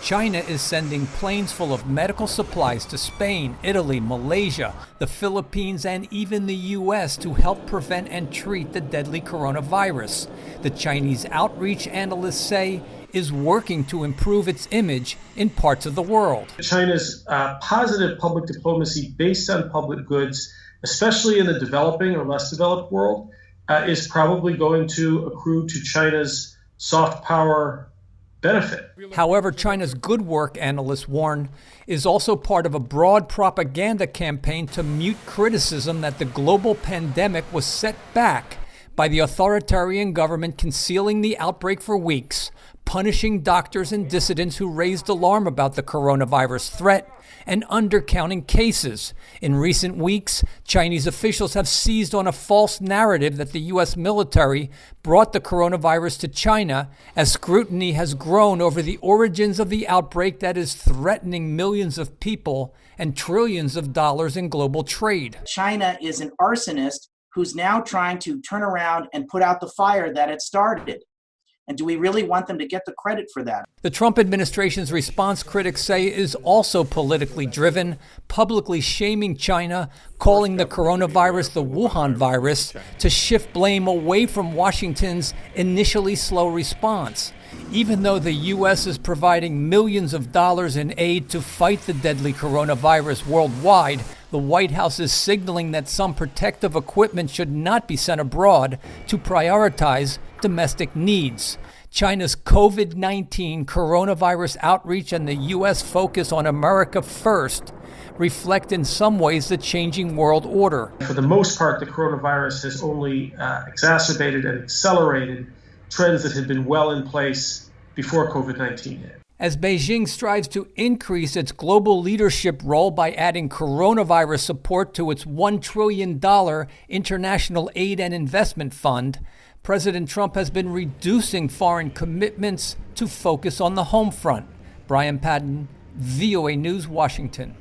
China is sending planes full of medical supplies to Spain, Italy, Malaysia, the Philippines, and even the U.S. to help prevent and treat the deadly coronavirus. The Chinese outreach, analysts say, is working to improve its image in parts of the world. China's positive public diplomacy based on public goods, especially in the developing or less developed world, is probably going to accrue to China's soft power benefit. However, China's good work, analysts warn, is also part of a broad propaganda campaign to mute criticism that the global pandemic was set back by the authoritarian government concealing the outbreak for weeks, punishing doctors and dissidents who raised alarm about the coronavirus threat, and undercounting cases. In recent weeks, Chinese officials have seized on a false narrative that the U.S. military brought the coronavirus to China as scrutiny has grown over the origins of the outbreak that is threatening millions of people and trillions of dollars in global trade. China is an arsonist who's now trying to turn around and put out the fire that it started. And do we really want them to get the credit for that? The Trump administration's response, critics say, is also politically driven, publicly shaming China, calling the coronavirus the Wuhan virus, to shift blame away from Washington's initially slow response. Even though the U.S. is providing millions of dollars in aid to fight the deadly coronavirus worldwide, the White House is signaling that some protective equipment should not be sent abroad to prioritize domestic needs. China's COVID-19 coronavirus outreach and the U.S. focus on America first reflect in some ways the changing world order. For the most part, the coronavirus has only exacerbated and accelerated trends that had been well in place before COVID-19 hit. As Beijing strives to increase its global leadership role by adding coronavirus support to its $1 trillion international aid and investment fund, President Trump has been reducing foreign commitments to focus on the home front. Brian Padden, VOA News, Washington.